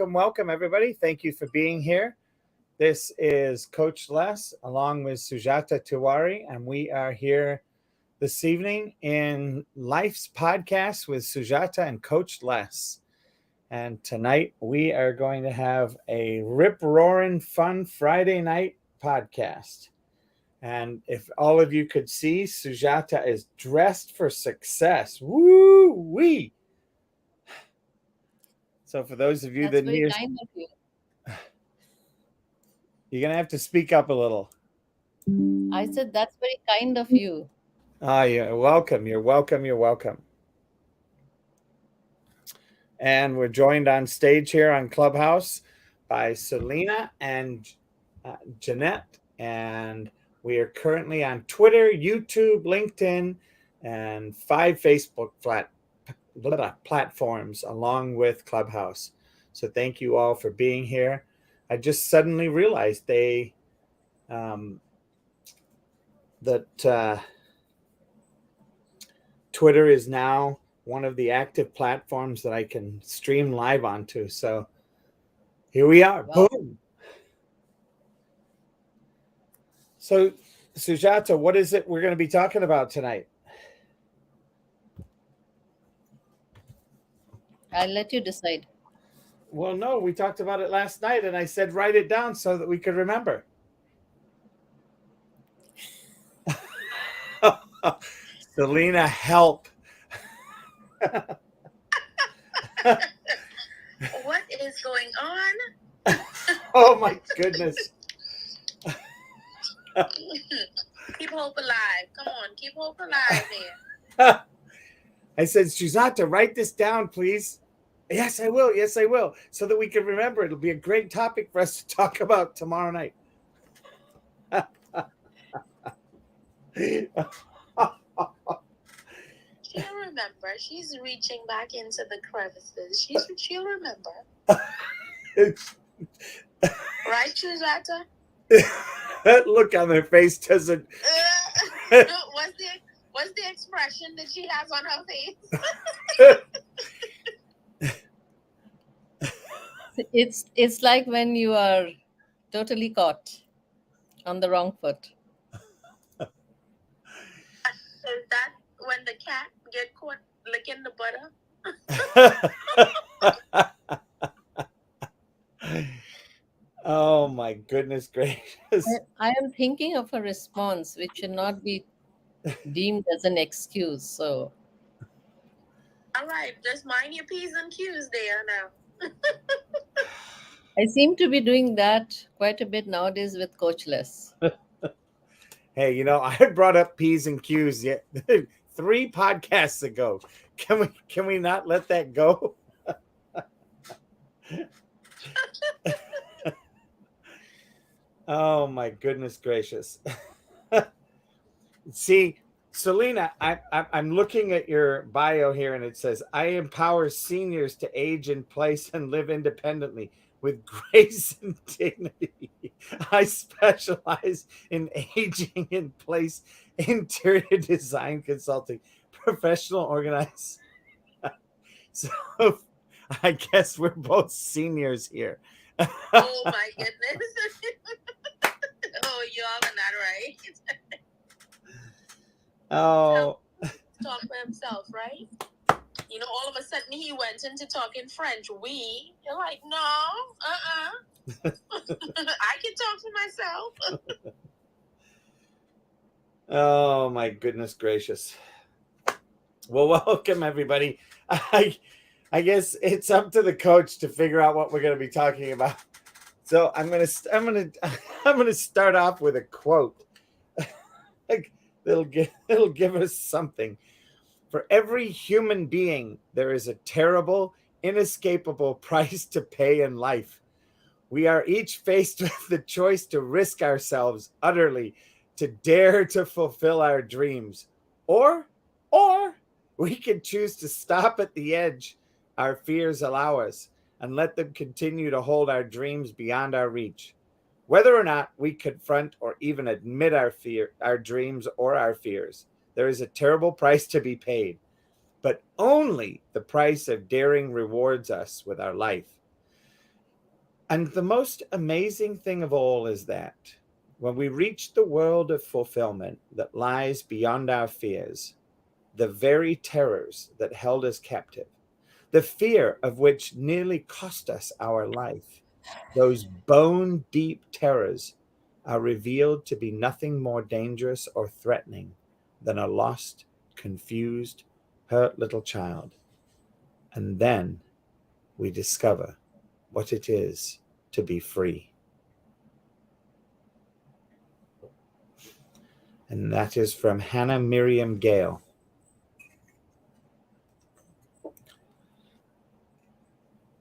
Welcome, everybody. Thank you for being here. This is Coach Les along with Sujata Tiwari, and we are here this evening in Life's Podcast with Sujata and Coach Les. And tonight we are going to have a rip-roaring fun Friday night podcast. And if all of you could see, Sujata is dressed for success. Woo-wee! So for those of you That's very kind of you. You're going to have to speak up a little. I said that's very kind of you. You're welcome. You're welcome. And we're joined on stage here on Clubhouse by Selena and Jeanette. And we are currently on Twitter, YouTube, LinkedIn, and 5 Facebook platforms along with Clubhouse. So thank you all for being here. I just suddenly realized that Twitter is now one of the active platforms that I can stream live onto. So here we are. Wow. Boom. So Sujata, what is it we're going to be talking about tonight? I'll let you decide. Well, no, we talked about it last night, and I said write it down so that we could remember. Selena, help. What is going on? Oh, my goodness. Keep hope alive. Come on, keep hope alive there. I said, Sujata, write this down, please. Yes, I will. So that we can remember. It'll be a great topic for us to talk about tomorrow night. She'll remember. She's reaching back into the crevices. She'll remember. Right, Sujata? That look on her face doesn't... What's the expression that she has on her face? It's like when you are totally caught on the wrong foot. Is that when the cat get caught licking the butter? Oh my goodness gracious. I am thinking of a response which should not be deemed as an excuse. So all right, just mind your P's and Q's there now. I seem to be doing that quite a bit nowadays with Coach Les. Hey, I brought up P's and Q's 3 podcasts ago. Can we not let that go? Oh my goodness gracious. See, Selena, I'm looking at your bio here, and it says, I empower seniors to age in place and live independently with grace and dignity. I specialize in aging in place, interior design consulting, professional organizing. So I guess we're both seniors here. Oh my goodness. Oh, y'all are not right. Oh. Talk for himself, right? All of a sudden he went into talking French. You're like, no, I can talk for myself. Oh my goodness gracious. Well, welcome everybody. I guess it's up to the coach to figure out what we're going to be talking about. So I'm going to start off with a quote. It'll give us something. For every human being, there is a terrible, inescapable price to pay in life. We are each faced with the choice to risk ourselves utterly to dare to fulfill our dreams. Or we can choose to stop at the edge our fears allow us and let them continue to hold our dreams beyond our reach. Whether or not we confront or even admit our dreams or our fears, there is a terrible price to be paid, but only the price of daring rewards us with our life. And the most amazing thing of all is that when we reach the world of fulfillment that lies beyond our fears, the very terrors that held us captive, the fear of which nearly cost us our life, those bone deep terrors are revealed to be nothing more dangerous or threatening than a lost, confused, hurt little child. And then we discover what it is to be free. And that is from Hannah Miriam Gale.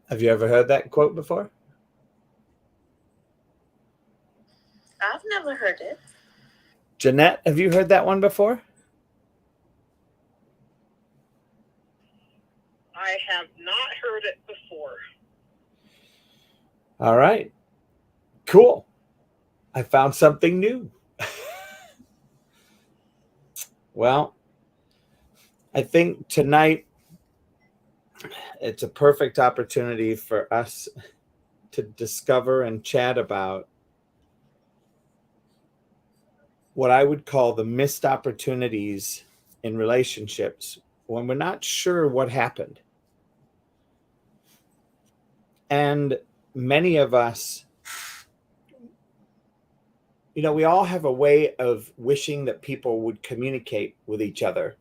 Have you ever heard that quote before? I've never heard it. Jeanette, have you heard that one before? I have not heard it before. All right. Cool. I found something new. Well, I think tonight it's a perfect opportunity for us to discover and chat about what I would call the missed opportunities in relationships when we're not sure what happened. And many of us, we all have a way of wishing that people would communicate with each other,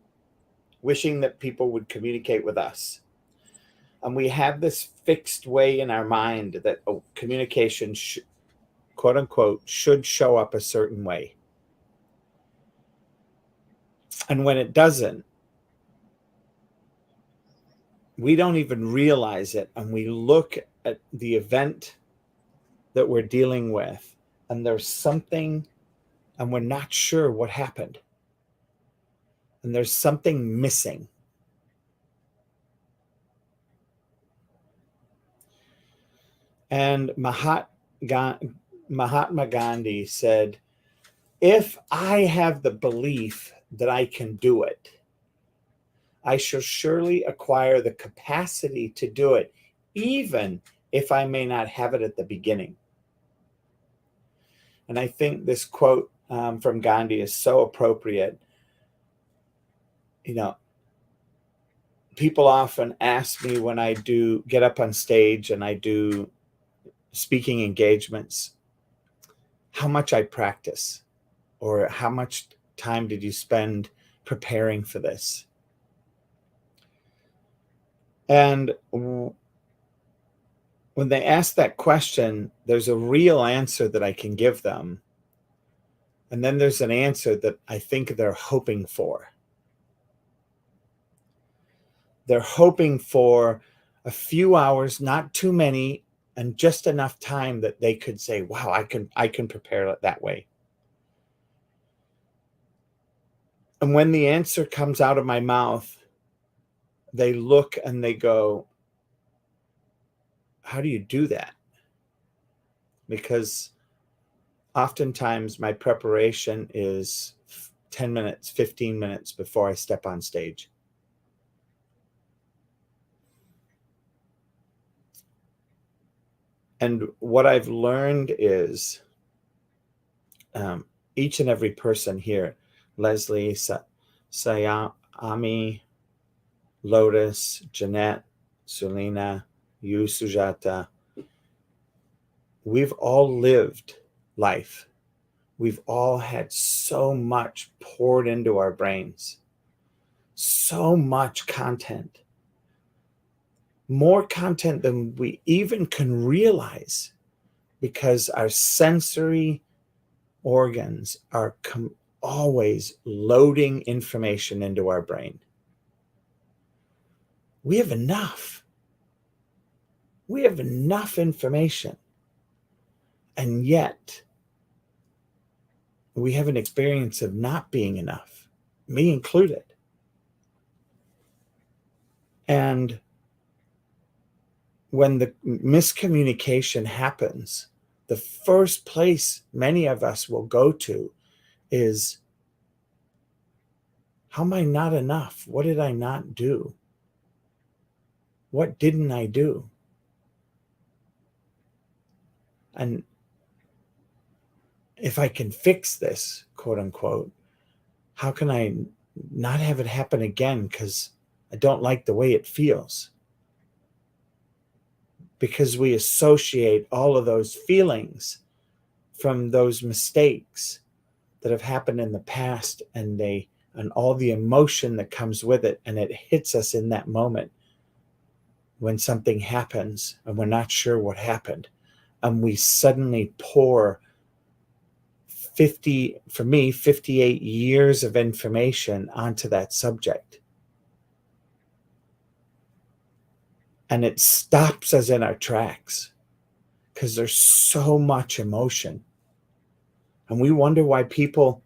wishing that people would communicate with us. And we have this fixed way in our mind that communication, quote unquote, should show up a certain way. And when it doesn't, we don't even realize it. And we look at the event that we're dealing with, and there's something, and we're not sure what happened. And there's something missing. And Mahatma Gandhi said, if I have the belief that I can do it, I shall surely acquire the capacity to do it, even if I may not have it at the beginning. And I think this quote from Gandhi is so appropriate. People often ask me when I do get up on stage and I do speaking engagements, how much I practice, or how much time did you spend preparing for this? And when they ask that question, there's a real answer that I can give them. And then there's an answer that I think they're hoping for. They're hoping for a few hours, not too many, and just enough time that they could say, wow, I can prepare it that way. And when the answer comes out of my mouth, they look and they go, how do you do that? Because oftentimes my preparation is 10 minutes, 15 minutes before I step on stage. And what I've learned is each and every person here, Leslie, Sayami, Lotus, Jeanette, Selena, you, Sujata, we've all lived life. We've all had so much poured into our brains, so much content, more content than we even can realize, because our sensory organs are always loading information into our brain. We have enough. We have enough information. And yet, we have an experience of not being enough, me included. And when the miscommunication happens, the first place many of us will go to is, how am I not enough? What did I not do? What didn't I do? And if I can fix this, quote unquote, how can I not have it happen again? Because I don't like the way it feels. Because we associate all of those feelings from those mistakes that have happened in the past, and all the emotion that comes with it, and it hits us in that moment when something happens and we're not sure what happened, and we suddenly pour 58 years of information onto that subject. And it stops us in our tracks because there's so much emotion. And we wonder why people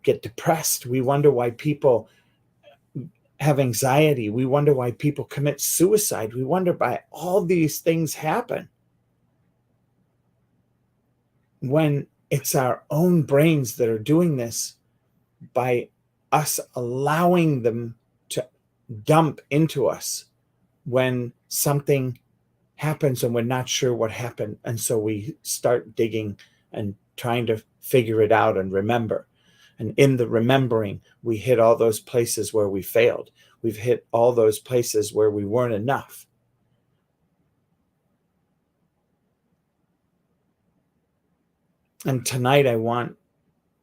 get depressed. We wonder why people have anxiety. We wonder why people commit suicide. We wonder why all these things happen, when it's our own brains that are doing this by us allowing them to dump into us when something happens and we're not sure what happened. And so we start digging and trying to figure it out and remember. And in the remembering, we hit all those places where we failed. We've hit all those places where we weren't enough. And tonight, I want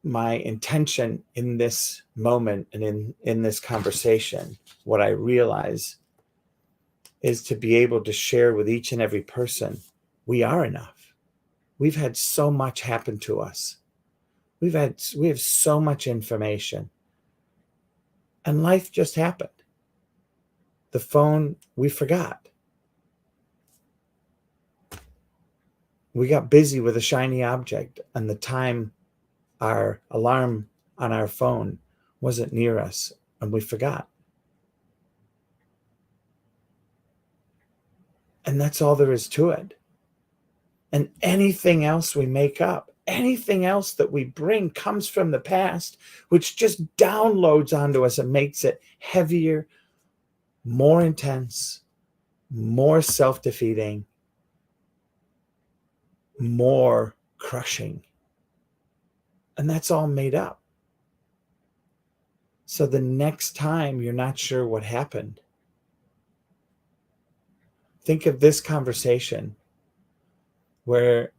my intention in this moment and in this conversation, what I realize is to be able to share with each and every person, we are enough. We've had so much happen to us. We have so much information. And life just happened. The phone, we forgot. We got busy with a shiny object, and the time our alarm on our phone wasn't near us, and we forgot. And that's all there is to it. And anything else we make up, anything else that we bring comes from the past, which just downloads onto us and makes it heavier, more intense, more self-defeating, more crushing. And that's all made up. So the next time you're not sure what happened, think of this conversation where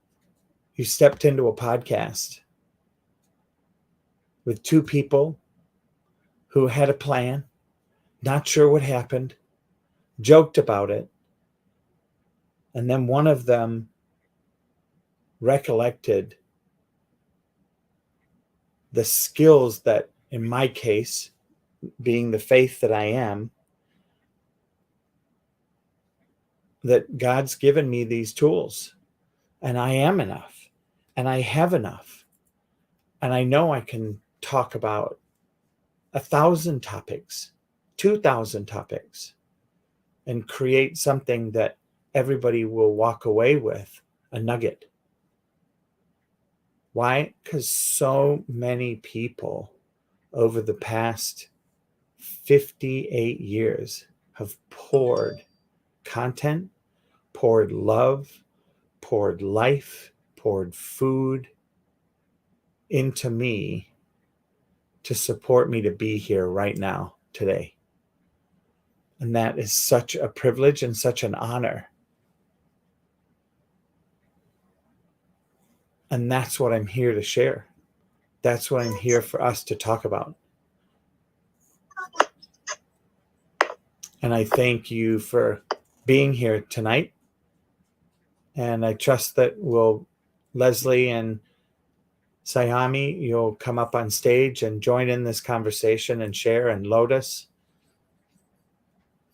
you stepped into a podcast with two people who had a plan, not sure what happened, joked about it, and then one of them recollected the skills that, in my case, being the faith that I am, that God's given me these tools, and I am enough, and I have enough, and I know I can talk about 1,000 topics, 2,000 topics, and create something that everybody will walk away with, a nugget. Why? Because so many people over the past 58 years have poured content, poured love, poured life, poured food into me to support me to be here right now, today. And that is such a privilege and such an honor. And that's what I'm here to share. That's what I'm here for us to talk about. And I thank you for being here tonight. And I trust that Leslie and Sayami, you'll come up on stage and join in this conversation and share, and Lotus.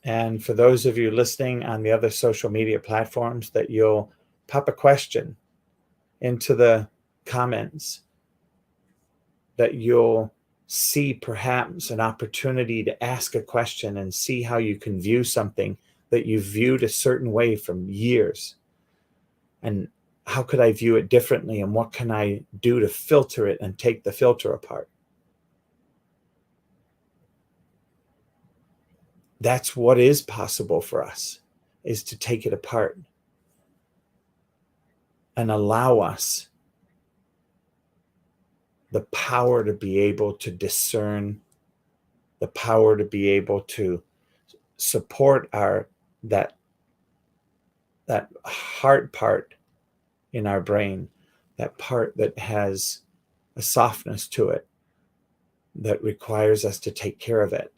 And for those of you listening on the other social media platforms, that you'll pop a question into the comments that you'll see perhaps an opportunity to ask a question and see how you can view something that you viewed a certain way from years. And how could I view it differently? And what can I do to filter it and take the filter apart? That's what is possible for us, is to take it apart and allow us the power to be able to discern, the power to be able to support that heart part in our brain, that part that has a softness to it that requires us to take care of it.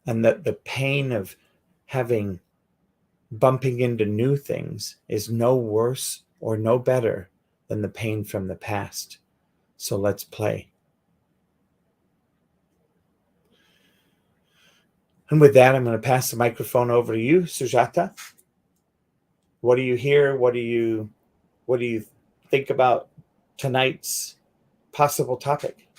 And that the pain of bumping into new things is no worse or no better than the pain from the past. So let's play. And with that, I'm going to pass the microphone over to you, Sujata. What do you hear? What do you think about tonight's possible topic?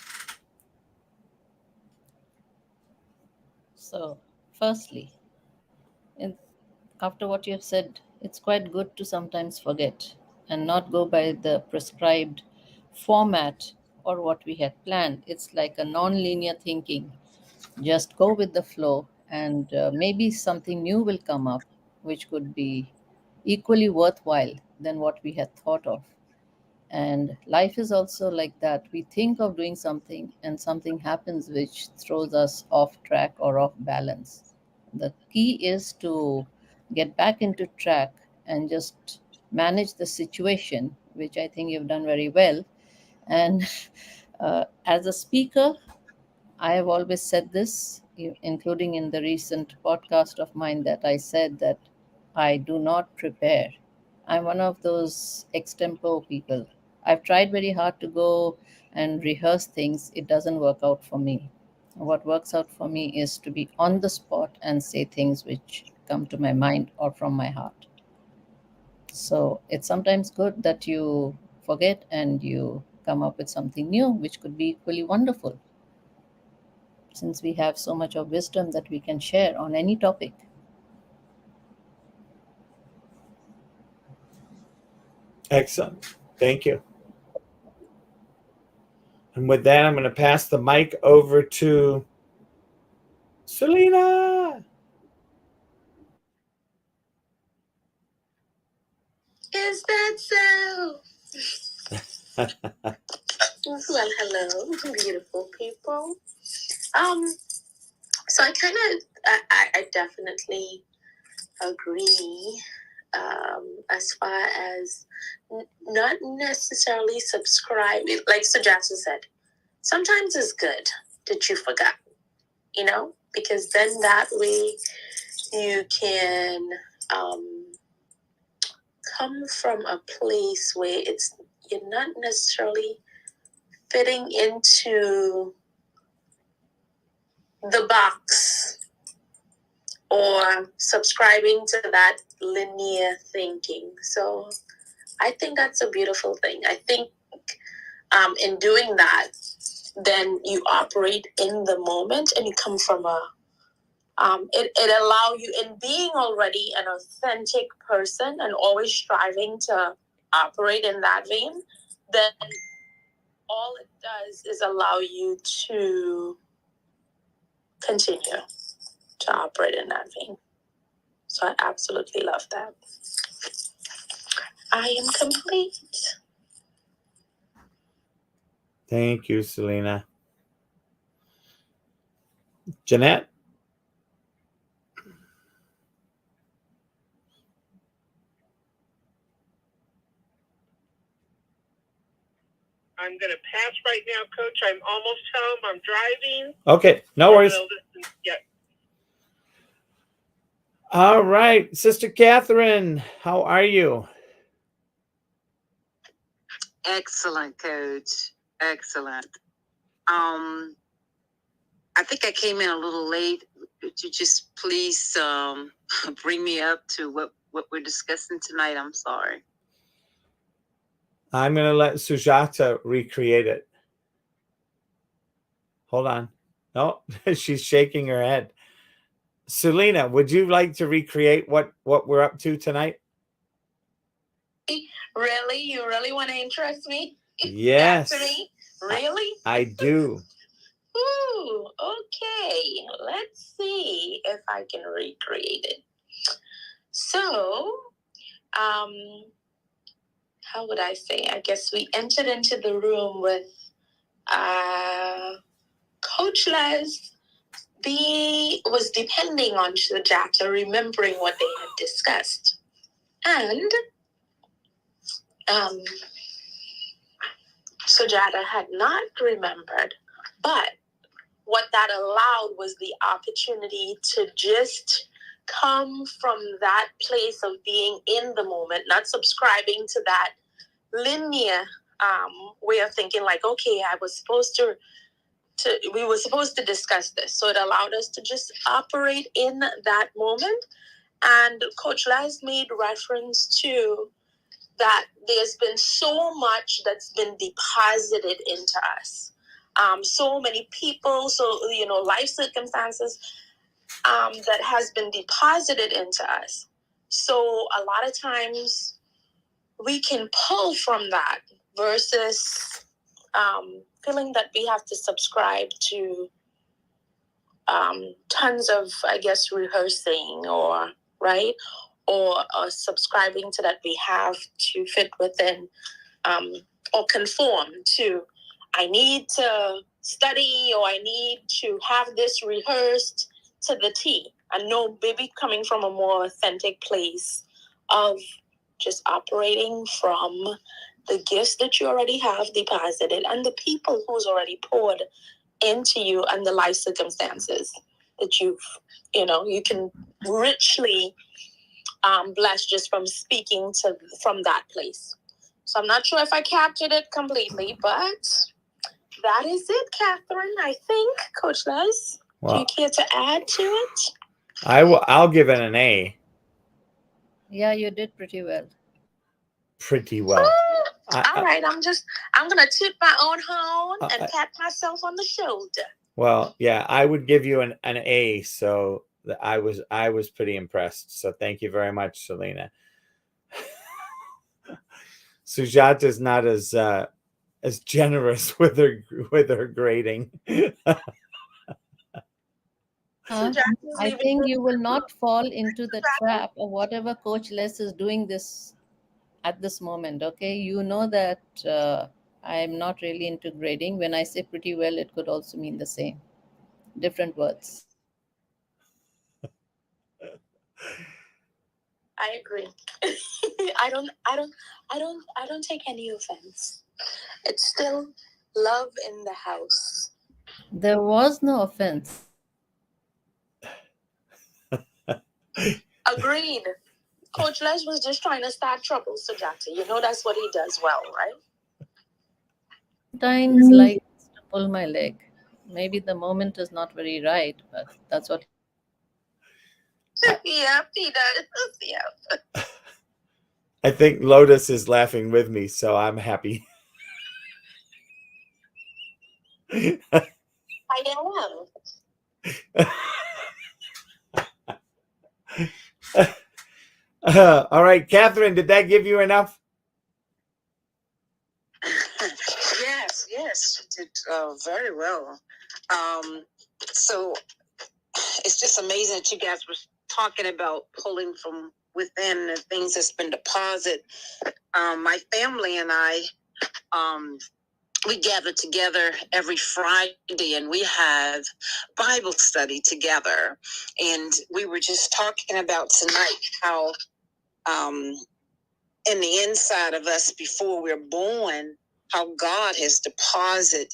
So, firstly, after what you have said, it's quite good to sometimes forget and not go by the prescribed format or what we had planned. It's like a non-linear thinking. Just go with the flow, and maybe something new will come up which could be equally worthwhile than what we had thought of. And life is also like that. We think of doing something, and something happens which throws us off track or off balance. The key is to get back into track and just manage the situation, which I think you've done very well. And as a speaker, I have always said this, including in the recent podcast of mine, that I said that I do not prepare. I'm one of those extempo people. I've tried very hard to go and rehearse things. It doesn't work out for me. What works out for me is to be on the spot and say things which come to my mind or from my heart. So it's sometimes good that you forget and you come up with something new, which could be equally wonderful, since we have so much of wisdom that we can share on any topic. Excellent. Thank you. And with that, I'm going to pass the mic over to Selena. Is that so? Well, hello, beautiful people. So I definitely agree. As far as not necessarily subscribing, like Sujata said, sometimes it's good that you forgot, because then that way you can come from a place where you're not necessarily fitting into the box or subscribing to that linear thinking. So I think that's a beautiful thing. I think in doing that, then you operate in the moment and you come from it allow you, in being already an authentic person and always striving to operate in that vein, then all it does is allow you to continue to operate in that vein. So I absolutely love that. I am complete. Thank you, Selena. Jeanette? I'm going to pass right now, Coach. I'm almost home. I'm driving. Okay, no worries. Yeah. All right, Sister Katherine, how are you? Excellent, Coach. Excellent. I think I came in a little late. Could you just please bring me up to what we're discussing tonight? I'm sorry. I'm going to let Sujata recreate it. Hold on. No, she's shaking her head. Selena, would you like to recreate what we're up to tonight? Really? You really want to interest me? Yes. Katherine? Really? I do. Ooh, okay. Let's see if I can recreate it. So, how would I say? I guess we entered into the room with Coach Les was depending on Sujata, remembering what they had discussed. And Sujata had not remembered, but what that allowed was the opportunity to just come from that place of being in the moment, not subscribing to that linear way of thinking, like, okay, we were supposed to discuss this. So it allowed us to just operate in that moment. And Coach Les made reference to that there's been so much that's been deposited into us. So many people, life circumstances that has been deposited into us. So a lot of times we can pull from that versus feeling that we have to subscribe to tons of, I guess, rehearsing or subscribing to that we have to fit within or conform to. I need to study or I need to have this rehearsed to the T. And no, maybe coming from a more authentic place of just operating from the gifts that you already have deposited and the people who's already poured into you and the life circumstances that you can richly bless just from speaking from that place. So I'm not sure if I captured it completely, but that is it, Katherine. I think, Coach Les, do you care to add to it? I'll give it an A. Yeah, you did pretty well. Pretty well. All right, I'm gonna toot my own horn and pat myself on the shoulder. Well, yeah, I would give you an A. So I was pretty impressed. So thank you very much, Selena. Sujata is not as generous with her grading. I think you will not fall into the trap of whatever Coach Les is doing this at this moment. Okay, you know that I'm not really into grading. When I say pretty well, it could also mean the same, different words. I agree. I don't take any offense. It's still love in the house. There was no offense. Agreed. Coach Les was just trying to start trouble, Sujata. You know that's what he does well, right? Sometimes like to pull my leg. Maybe the moment is not very right, but that's what. Yeah, he does. Yeah. I think Lotus is laughing with me, so I'm happy. I am. All right, Katherine, did that give you enough? Yes, you did very well. So it's just amazing that you guys were talking about pulling from within the things that's been deposited. My family and I, we gather together every Friday and we have Bible study together. And we were just talking about tonight how in the inside of us before we're born, how God has deposited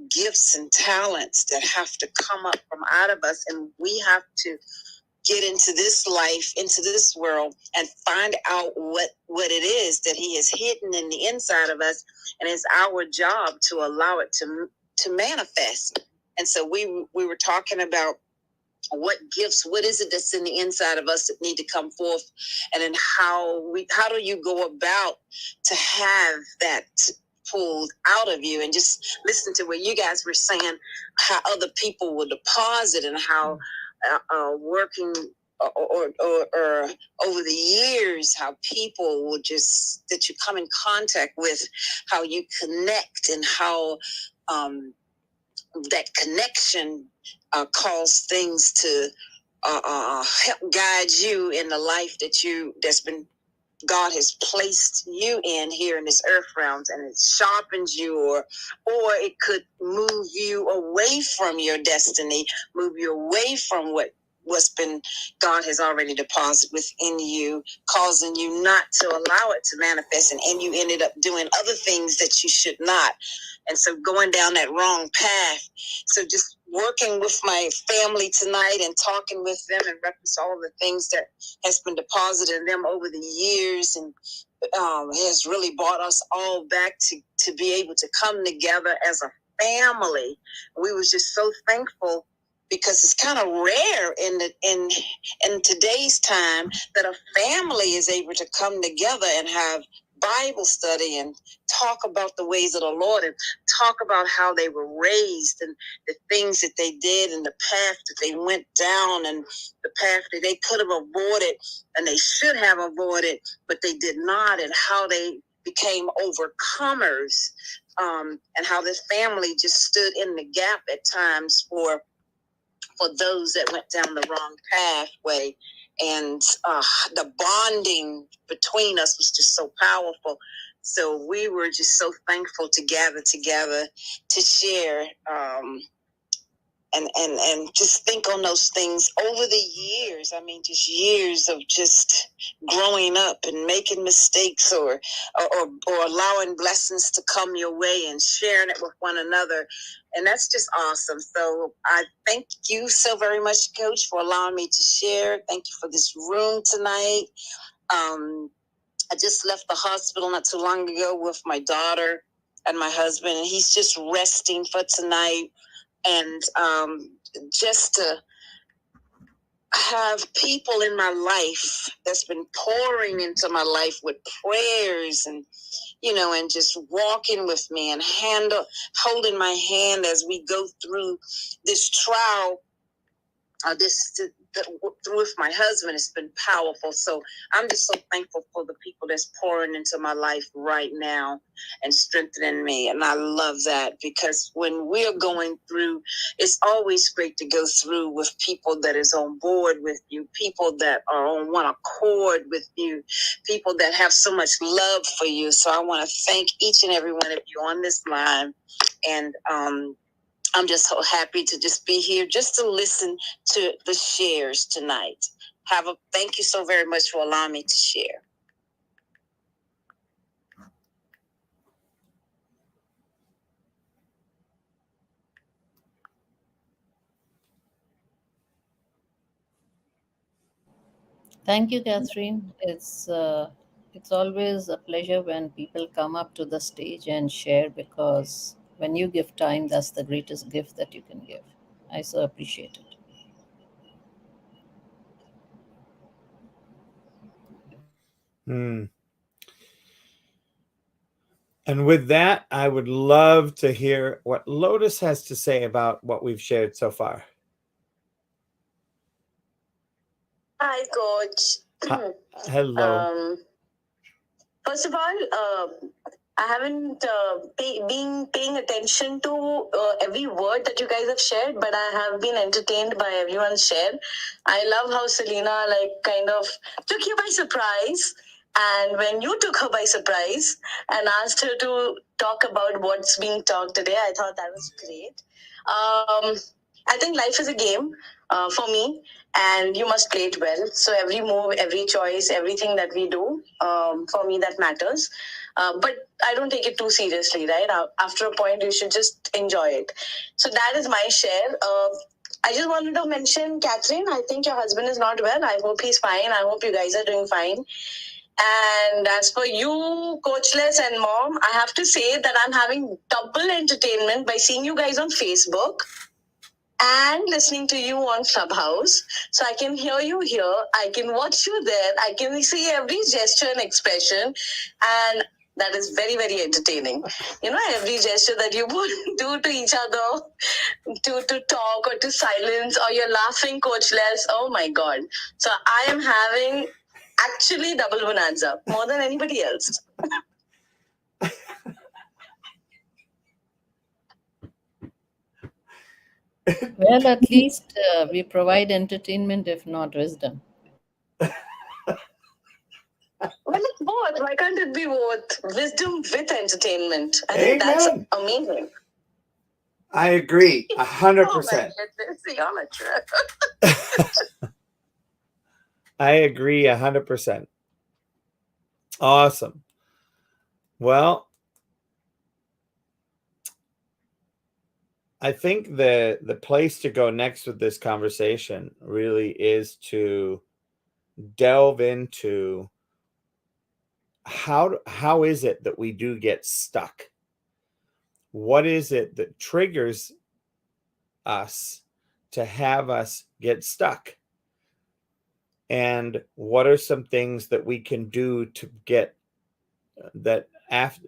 gifts and talents that have to come up from out of us. And we have to get into this life, into this world, and find out what it is that he has hidden in the inside of us. And it's our job to allow it to manifest. And so we were talking about what gifts, what is it that's in the inside of us that need to come forth, and then how do you go about to have that pulled out of you? And just listen to what you guys were saying, how other people will deposit, and how working or over the years, how people will just, that you come in contact with, how you connect, and how that connection cause things to help guide you in the life that's been God has placed you in here in this earth realms, and it sharpens you, or it could move you away from your destiny, move you away from what's been God has already deposited within you, causing you not to allow it to manifest, and you ended up doing other things that you should not. And so going down that wrong path. So just working with my family tonight and talking with them in reference to all the things that has been deposited in them over the years, and has really brought us all back to be able to come together as a family. We was just so thankful, because it's kind of rare in today's time that a family is able to come together and have Bible study and talk about the ways of the Lord, and talk about how they were raised, and the things that they did, and the path that they went down, and the path that they could have avoided and they should have avoided, but they did not, and how they became overcomers, and how this family just stood in the gap at times for those that went down the wrong pathway. And the bonding between us was just so powerful. So we were just so thankful to gather together to share, and just think on those things over the years. I mean, just years of just growing up and making mistakes, or allowing blessings to come your way and sharing it with one another. And that's just awesome. So I thank you so very much, Coach, for allowing me to share. Thank you for this room tonight. I just left the hospital not too long ago with my daughter and my husband, and he's just resting for tonight. And just to have people in my life that's been pouring into my life with prayers, and and just walking with me and holding my hand as we go through this trial, through with my husband, it's been powerful. So I'm just so thankful for the people that's pouring into my life right now and strengthening me. And I love that, because when we're going through, it's always great to go through with people that is on board with you, people that are on one accord with you, people that have so much love for you. So I want to thank each and every one of you on this line. And I'm just so happy to just be here, just to listen to the shares tonight. Thank you so very much for allowing me to share. Thank you, Catherine. It's always a pleasure when people come up to the stage and share, because when you give time, that's the greatest gift that you can give. I so appreciate it. And with that, I would love to hear what Lotus has to say about what we've shared so far. Hi, Coach. Hello. First of all, I haven't been paying attention to every word that you guys have shared, but I have been entertained by everyone's share. I love how Selena kind of took you by surprise. And when you took her by surprise and asked her to talk about what's being talked today, I thought that was great. I think life is a game for me, and you must play it well. So every move, every choice, everything that we do, for me, that matters. But I don't take it too seriously, right? After a point, you should just enjoy it. So that is my share. I just wanted to mention, Katherine, I think your husband is not well. I hope he's fine. I hope you guys are doing fine. And as for you, Coachless and Mom, I have to say that I'm having double entertainment by seeing you guys on Facebook. and listening to you on Clubhouse. So I can hear you here, I can watch you there, I can see every gesture and expression, and that is very, very entertaining. You know, every gesture that you do to each other, to talk or to silence, or you're laughing, Coach Les. Oh my God. So I am having actually double bonanza, more than anybody else. Well, at least we provide entertainment, if not wisdom. Well, it's both. Why can't it be both? Wisdom with entertainment. I think that's amazing. I agree 100%. Oh my goodness, y'all are true. I agree 100%. Awesome. Well, I think the place to go next with this conversation really is to delve into how is it that we do get stuck? What is it that triggers us to have us get stuck? And what are some things that we can do to get that after,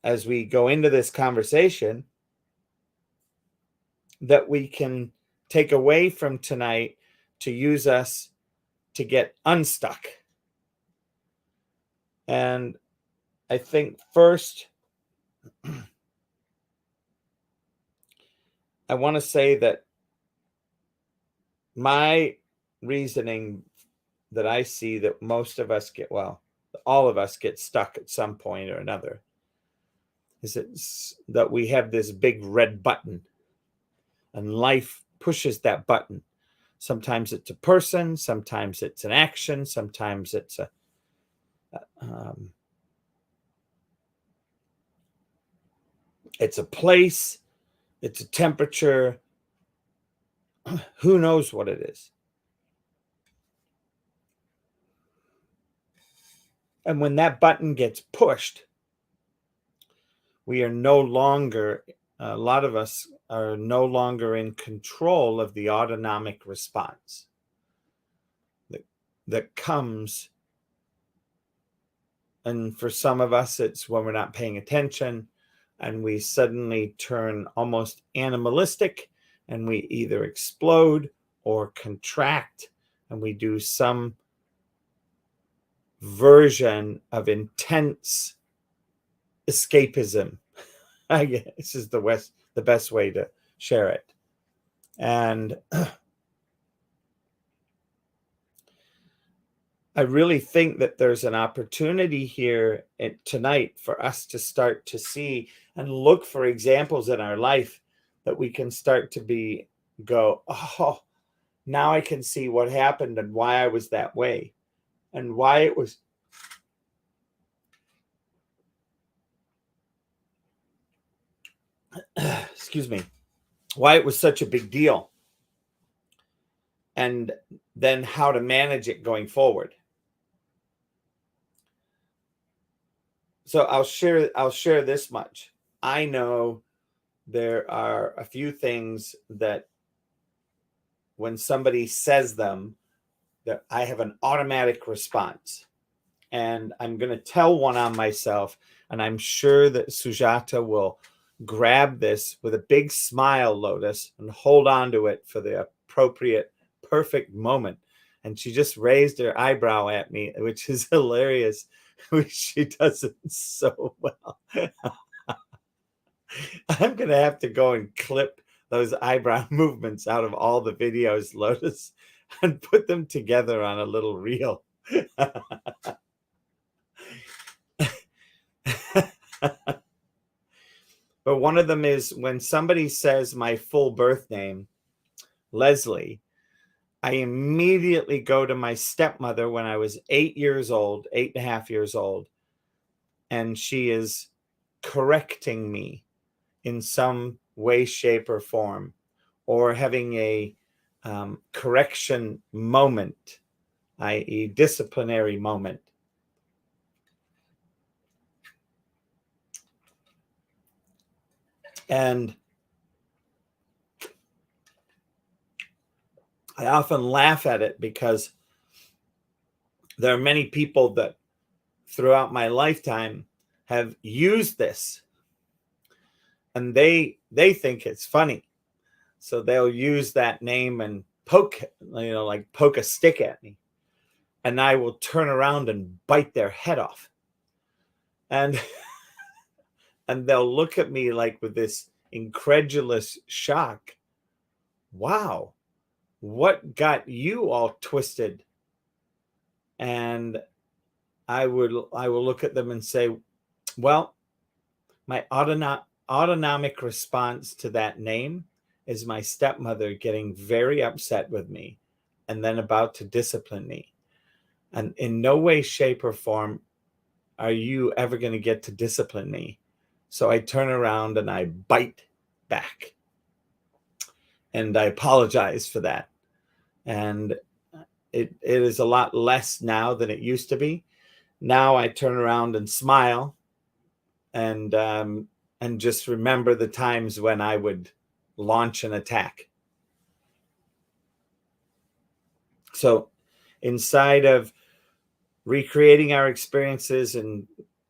as we go into this conversation, that we can take away from tonight to use us to get unstuck? And I think first, I want to say that my reasoning that I see that most of us get, well, all of us get stuck at some point or another, is that we have this big red button and life pushes that button. Sometimes it's a person, sometimes it's an action, sometimes it's a place, it's a temperature. Who knows what it is? And when that button gets pushed, we are no longer, a lot of us are no longer in control of the autonomic response that comes. And for some of us, it's when we're not paying attention and we suddenly turn almost animalistic and we either explode or contract and we do some version of intense escapism. I guess this is the best way to share it. And I really think that there's an opportunity here tonight for us to start to see and look for examples in our life that we can start to go, oh, now I can see what happened and why I was that way and why it was. Excuse me, why it was such a big deal, and then how to manage it going forward. So I'll share this much. I know there are a few things that when somebody says them, that I have an automatic response. And I'm going to tell one on myself. And I'm sure that Sujata will grab this with a big smile, Lotus, and hold on to it for the appropriate, perfect moment. And she just raised her eyebrow at me, which is hilarious. She does it so well. I'm going to have to go and clip those eyebrow movements out of all the videos, Lotus, and put them together on a little reel. But one of them is when somebody says my full birth name, Leslie, I immediately go to my stepmother when I was 8.5 years old, and she is correcting me in some way, shape, or form, or having a correction moment, i.e. disciplinary moment. And I often laugh at it because there are many people that throughout my lifetime have used this, and they think it's funny. So they'll use that name and poke a stick at me, and I will turn around and bite their head off. And and they'll look at me like with this incredulous shock. Wow, what got you all twisted? And I will look at them and say, well, my autonomic response to that name is my stepmother getting very upset with me and then about to discipline me. And in no way, shape, or form are you ever going to get to discipline me. So I turn around and I bite back. And I apologize for that. And it is a lot less now than it used to be. Now I turn around and smile and just remember the times when I would launch an attack. So inside of recreating our experiences and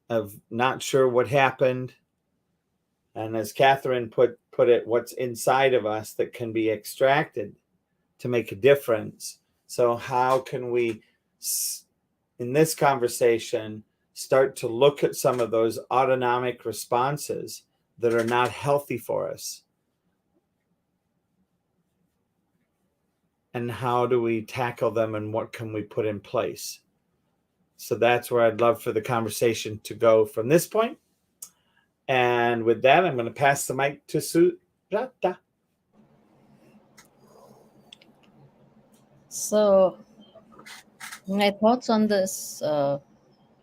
of not sure what happened, and as Katherine put it, what's inside of us that can be extracted to make a difference. So how can we, in this conversation, start to look at some of those autonomic responses that are not healthy for us? And how do we tackle them, and what can we put in place? So that's where I'd love for the conversation to go from this point. And with that, I'm going to pass the mic to Sujata. So, my thoughts on this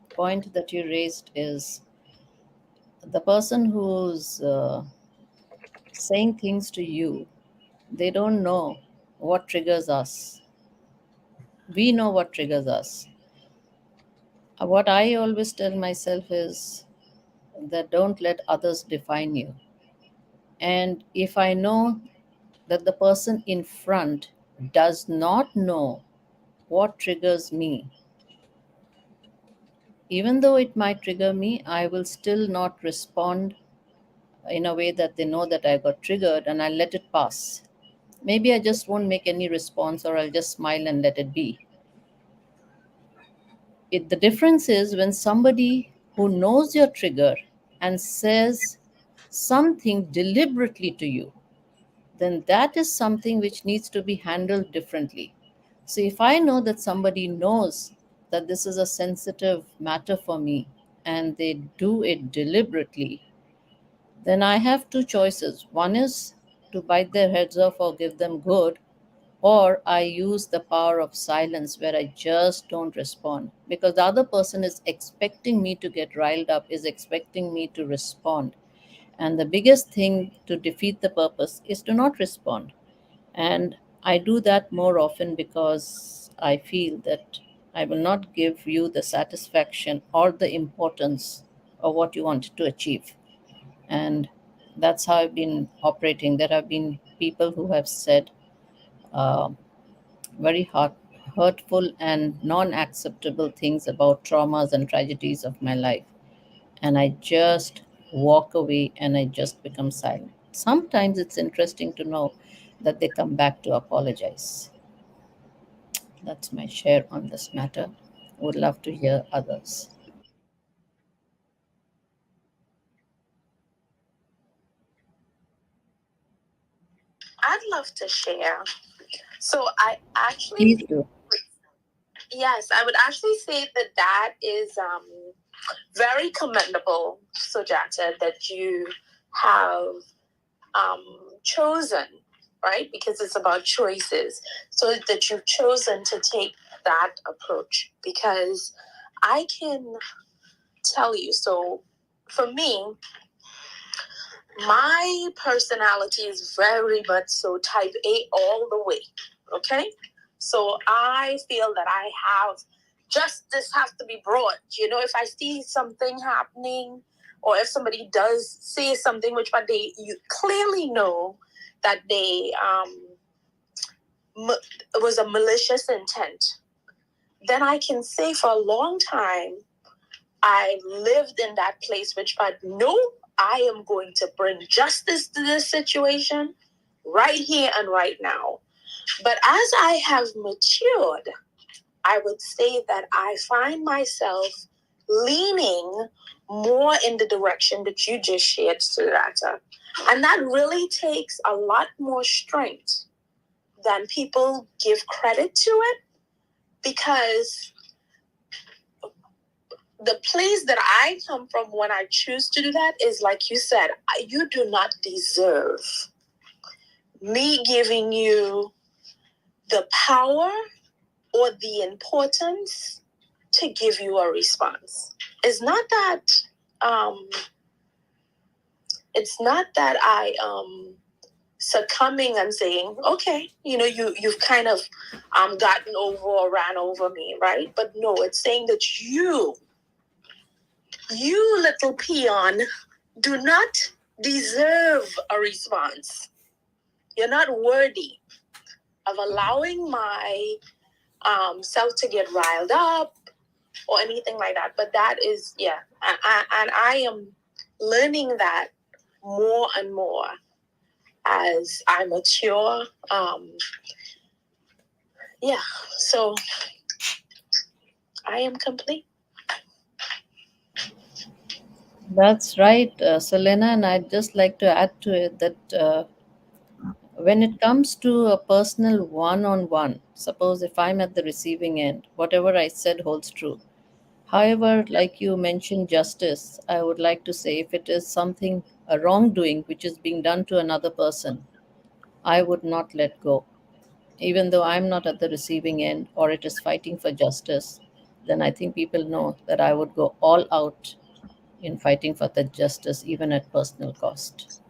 point that you raised is the person who's saying things to you, they don't know what triggers us. We know what triggers us. What I always tell myself is that don't let others define you. And if I know that the person in front does not know what triggers me, even though it might trigger me, I will still not respond in a way that they know that I got triggered, and I'll let it pass. Maybe I just won't make any response, or I'll just smile and let it be. The difference is when somebody who knows your trigger and says something deliberately to you, then that is something which needs to be handled differently. So if I know that somebody knows that this is a sensitive matter for me and they do it deliberately, then I have two choices. One is to bite their heads off or give them good, or I use the power of silence where I just don't respond because the other person is expecting me to get riled up, is expecting me to respond. And the biggest thing to defeat the purpose is to not respond. And I do that more often because I feel that I will not give you the satisfaction or the importance of what you wanted to achieve. And that's how I've been operating. There have been people who have said uh, very hurtful and non acceptable things about traumas and tragedies of my life. And I just walk away and I just become silent. Sometimes it's interesting to know that they come back to apologize. That's my share on this matter. Would love to hear others. I'd love to share. So I actually, Please do. yes, I would actually say that that is very commendable, Sujata, that you have chosen, right? Because it's about choices. So that you've chosen to take that approach. Because I can tell you, so for me, my personality is very much so type A all the way. Okay? So I feel that I have justice has to be brought. You know, if I see something happening or if somebody does say something which but you clearly know that they it was a malicious intent, then I can say for a long time, I lived in that place which, but no, I am going to bring justice to this situation right here and right now. But as I have matured, I would say that I find myself leaning more in the direction that you just shared, Sujata. And that really takes a lot more strength than people give credit to it, because the place that I come from when I choose to do that is, like you said, you do not deserve me giving you the power or the importance to give you a response. It's not that I succumbing and saying, okay, you've kind of gotten over or ran over me, right? But no, it's saying that you little peon, do not deserve a response. You're not worthy of allowing my self to get riled up or anything like that. But that is, and I am learning that more and more as I mature. So I am complete. That's right, Selena. And I'd just like to add to it that when it comes to a personal one on one, suppose if I'm at the receiving end, whatever I said holds true. However, like you mentioned, justice, I would like to say if it is something, a wrongdoing which is being done to another person, I would not let go. Even though I'm not at the receiving end or it is fighting for justice, then I think people know that I would go all out in fighting for that justice, even at personal cost.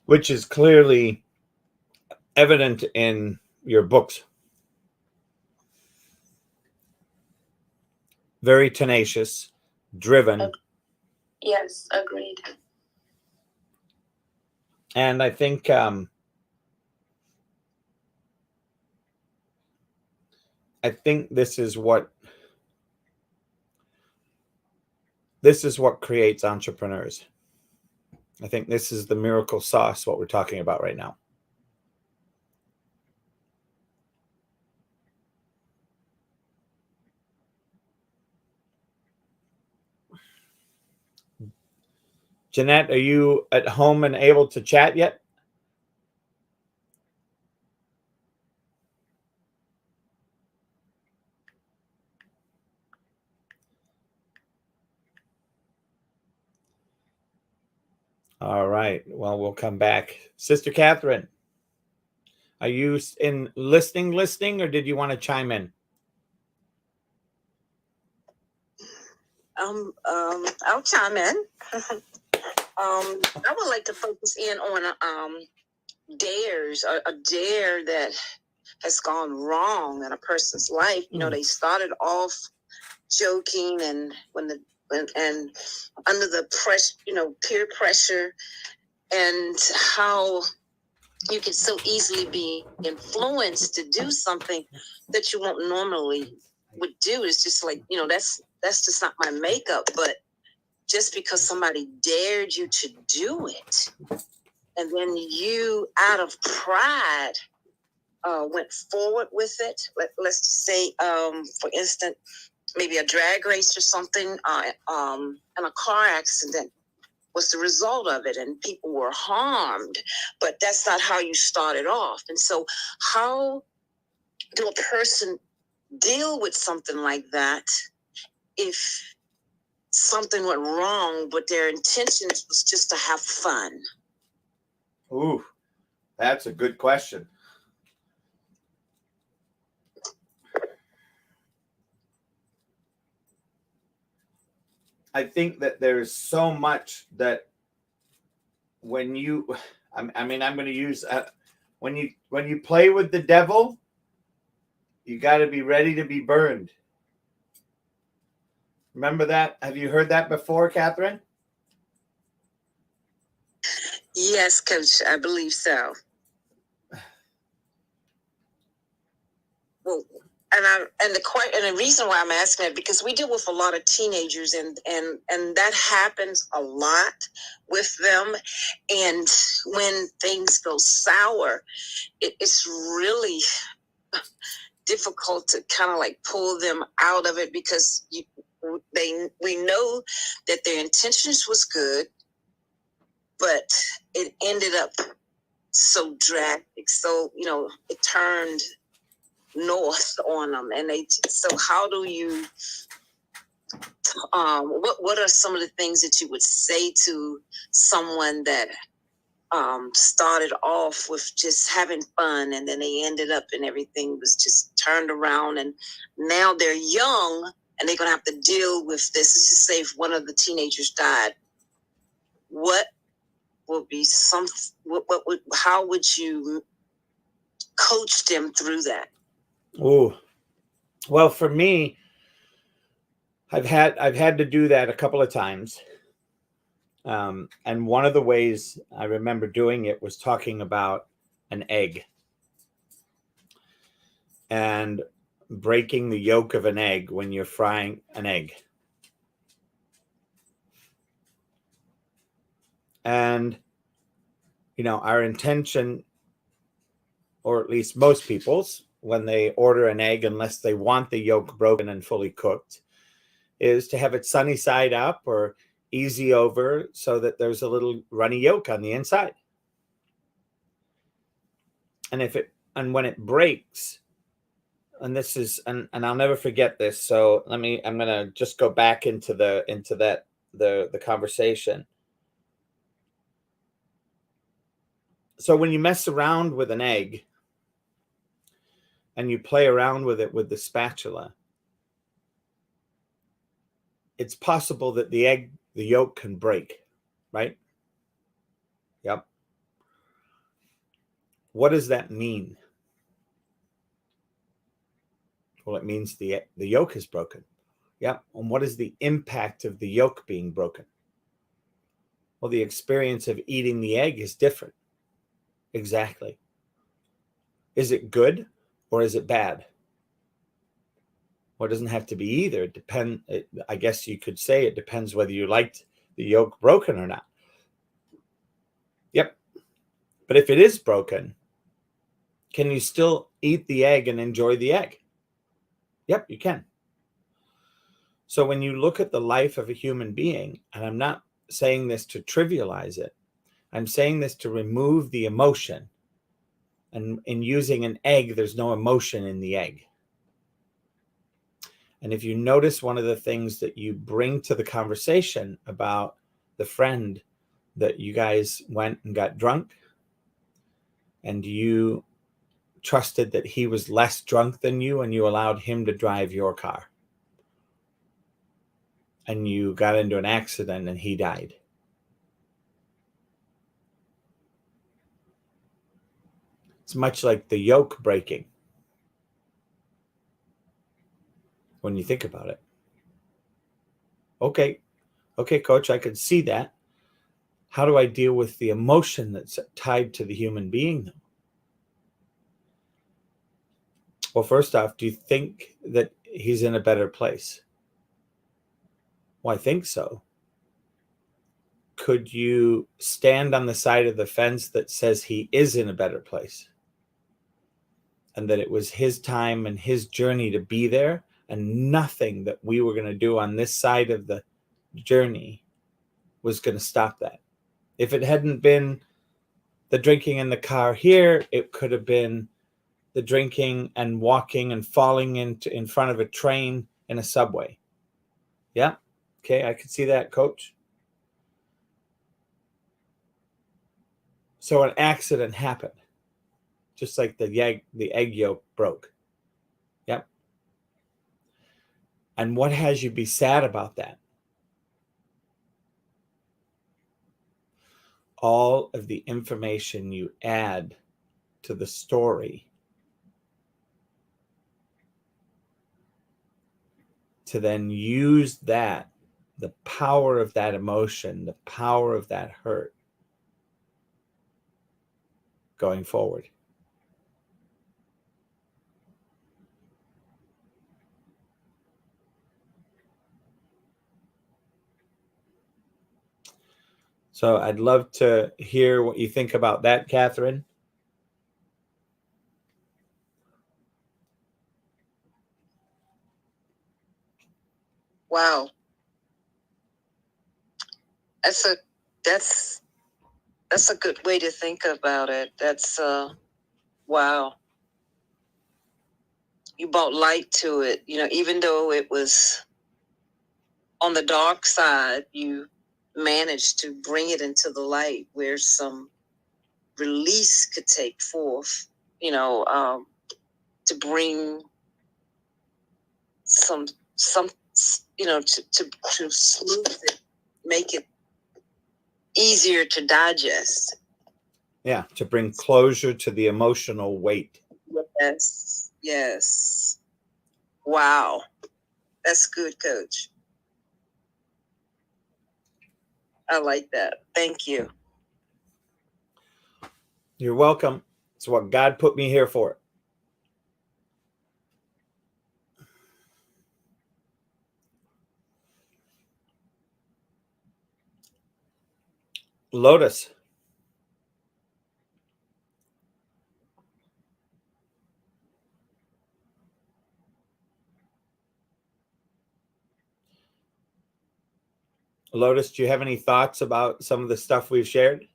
Which is clearly evident in your books. Very tenacious, driven. Yes, agreed. And I think this is what creates entrepreneurs. I think this is the miracle sauce, what we're talking about right now. Jeanette, are you at home and able to chat yet? All right. Well, we'll come back. Sister Katherine, are you in listening, or did you want to chime in? I'll chime in. I would like to focus in on dares, a dare that has gone wrong in a person's life. They started off joking, and and under the pressure, peer pressure, and how you can so easily be influenced to do something that you won't normally would do. It's just like, that's just not my makeup. But just because somebody dared you to do it, and then you, out of pride, went forward with it. Let's just say, for instance, maybe a drag race or something, and a car accident was the result of it, and people were harmed. But that's not how you started off. And so how do a person deal with something like that if something went wrong, but their intentions was just to have fun? Ooh, that's a good question. I think that there's so much that when you, I'm going to use, when you play with the devil, you got to be ready to be burned. Remember that? Have you heard that before, Katherine? Yes, Coach, I believe so. Well, and the reason why I'm asking that, because we deal with a lot of teenagers, and that happens a lot with them. And when things go sour, it's really difficult to kind of like pull them out of it, because we know that their intentions was good, but it ended up so drastic. So, it turned north on them. And so how do you, what are some of the things that you would say to someone that started off with just having fun, and then they ended up and everything was just turned around, and now they're young and they're going to have to deal with this? Let's just say if one of the teenagers died, what would be how would you coach them through that? Oh, well, for me, I've had to do that a couple of times. And one of the ways I remember doing it was talking about an egg and breaking the yolk of an egg when you're frying an egg. And, our intention, or at least most people's, when they order an egg, unless they want the yolk broken and fully cooked, is to have it sunny side up or easy over, so that there's a little runny yolk on the inside. And when it breaks, and this is, and I'll never forget this. So I'm going to just go back into the conversation. So when you mess around with an egg and you play around with it with the spatula, it's possible that the yolk can break, right? Yep. What does that mean? Well, it means the yolk is broken. Yep. And what is the impact of the yolk being broken? Well, the experience of eating the egg is different. Exactly. Is it good or is it bad? Well, it doesn't have to be either. I guess you could say it depends whether you liked the yolk broken or not. Yep. But if it is broken, can you still eat the egg and enjoy the egg? Yep, you can. So when you look at the life of a human being, and I'm not saying this to trivialize it, I'm saying this to remove the emotion. And in using an egg, there's no emotion in the egg. And if you notice, one of the things that you bring to the conversation about the friend that you guys went and got drunk, and you trusted that he was less drunk than you, and you allowed him to drive your car, and you got into an accident and he died. It's much like the yolk breaking when you think about it. Okay, coach, I can see that. How do I deal with the emotion that's tied to the human being, though? Well, first off, do you think that he's in a better place? Well, I think so. Could you stand on the side of the fence that says he is in a better place, and that it was his time and his journey to be there, and nothing that we were going to do on this side of the journey was going to stop that? If it hadn't been the drinking in the car here, it could have been the drinking and walking and falling in front of a train in a subway. Yeah. Okay, I could see that, coach. So an accident happened, just like the egg yolk broke. Yep. And what has you be sad about that? All of the information you add to the story to then use the power of that emotion, the power of that hurt, going forward. So I'd love to hear what you think about that, Katherine. Wow. That's a good way to think about it. That's wow. You brought light to it, even though it was on the dark side, you managed to bring it into the light where some release could take forth, to bring some to smooth it, make it easier to digest. Yeah, to bring closure to the emotional weight. Yes. Wow. That's good, Coach. I like that. Thank you. You're welcome. It's what God put me here for. Lotus. Lotus, do you have any thoughts about some of the stuff we've shared?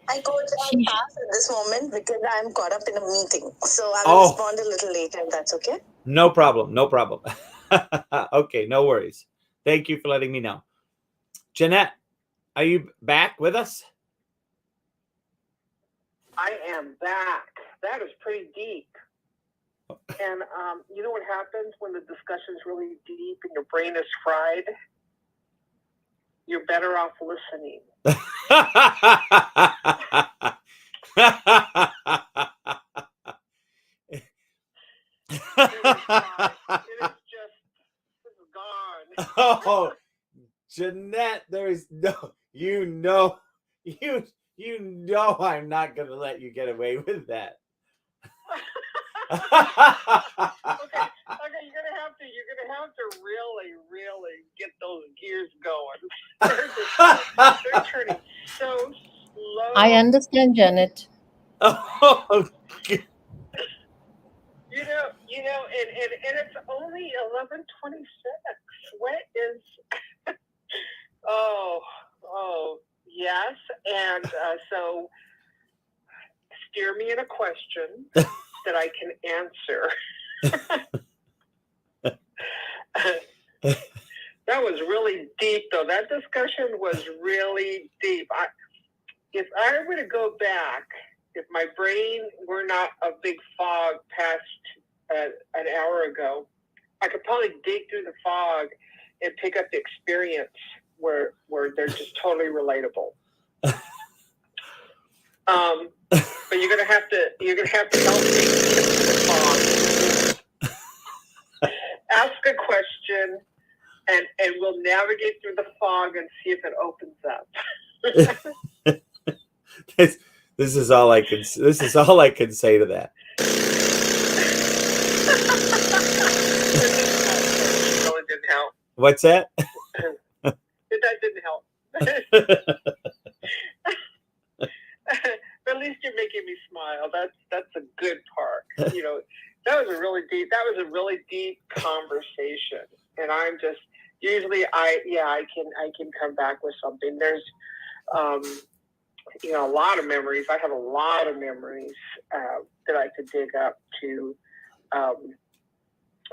I go to pass at this moment because I'm caught up in a meeting. So I will respond a little later if that's okay. No problem. No problem. Okay, no worries. Thank you for letting me know. Jeanette, are you back with us? I am back. That is pretty deep. And you know what happens when the discussion is really deep and your brain is fried? You're better off listening. It is just, it's gone. Oh, Jeanette, there's no, I'm not going to let you get away with that. Okay, you're gonna have to really get those gears going. They're turning so slow. I understand, Janet. Oh, and it's only 11:26. What is? oh, yes, and so steer me in a question that I can answer. That was really deep, though. That discussion was really deep. If I were to go back, if my brain were not a big fog past an hour ago, I could probably dig through the fog and pick up the experience where they're just totally relatable. But you're gonna have to help me through the fog. Ask a question, and we'll navigate through the fog and see if it opens up. This is all I can say to that. No, it didn't help. What's that? That didn't help. At least you're making me smile. That's a good part. That was a really deep conversation. And I'm just usually I can come back with something. There's a lot of memories. I have a lot of memories that I could dig up to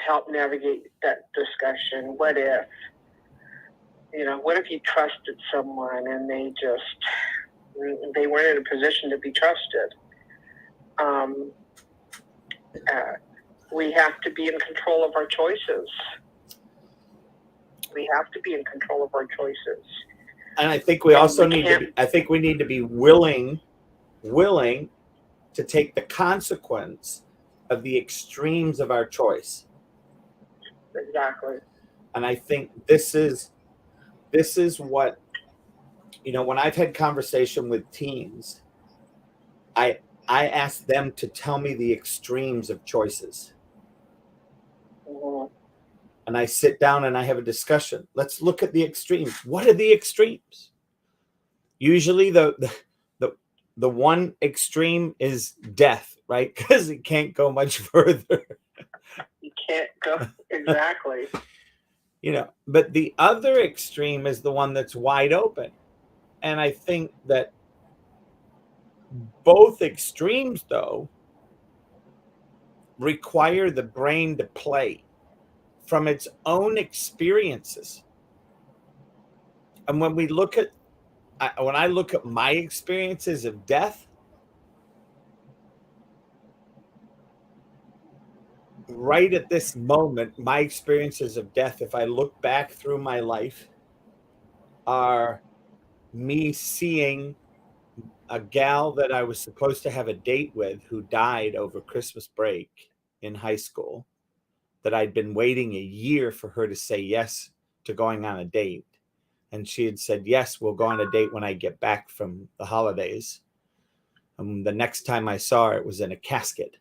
help navigate that discussion. What if you trusted someone and they weren't in a position to be trusted? We have to be in control of our choices. And I think we also need to be willing to take the consequence of the extremes of our choice. Exactly. And I think this is what, when I've had conversation with teens, I ask them to tell me the extremes of choices. Mhm. And I sit down and I have a discussion. Let's look at the extremes. What are the extremes? Usually the one extreme is death, right? Because it can't go much further. You can't go exactly. But the other extreme is the one that's wide open. And I think that both extremes, though, require the brain to play from its own experiences. And when I look at my experiences of death, right at this moment, my experiences of death, if I look back through my life, are me seeing a gal that I was supposed to have a date with who died over Christmas break in high school, that I'd been waiting a year for her to say yes to going on a date. And she had said, yes, we'll go on a date when I get back from the holidays. And the next time I saw her, it was in a casket.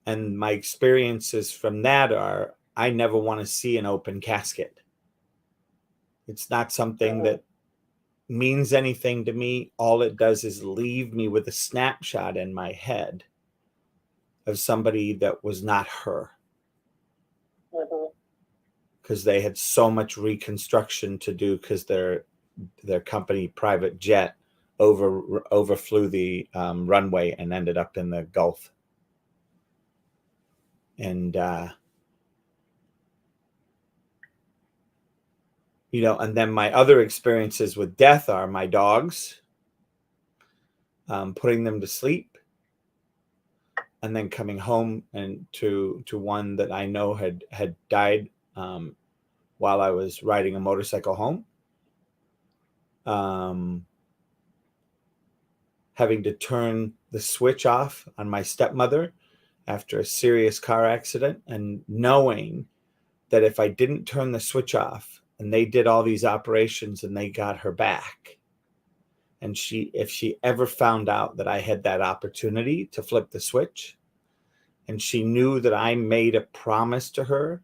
And my experiences from that are, I never want to see an open casket. It's not something that means anything to me. All it does is leave me with a snapshot in my head of somebody that was not her. Because they had so much reconstruction to do, because their company private jet overflew the runway and ended up in the Gulf. And and then my other experiences with death are my dogs, putting them to sleep, and then coming home and to one that I know had died while I was riding a motorcycle home. Having to turn the switch off on my stepmother after a serious car accident, and knowing that if I didn't turn the switch off and they did all these operations and they got her back, and if she ever found out that I had that opportunity to flip the switch, and she knew that I made a promise to her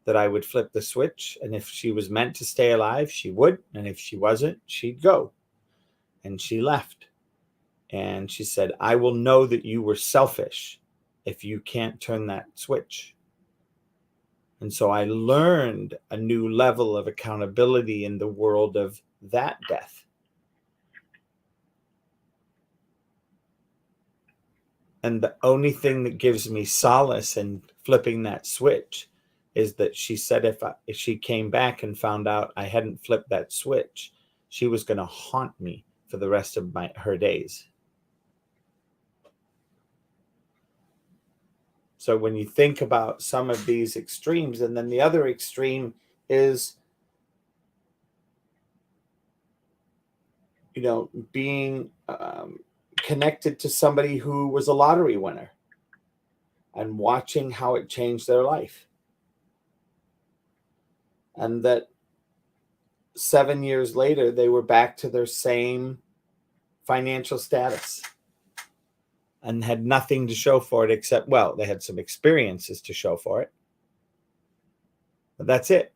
that I would flip the switch, and if she was meant to stay alive, she would, and if she wasn't, she'd go. And she left. And she said, I will know that you were selfish if you can't turn that switch. And so I learned a new level of accountability in the world of that death. And the only thing that gives me solace in flipping that switch is that she said if she came back and found out I hadn't flipped that switch, she was going to haunt me for the rest of her days. So when you think about some of these extremes, and then the other extreme is, being connected to somebody who was a lottery winner and watching how it changed their life. And that 7 years later, they were back to their same financial status and had nothing to show for it except, well, they had some experiences to show for it. But that's it.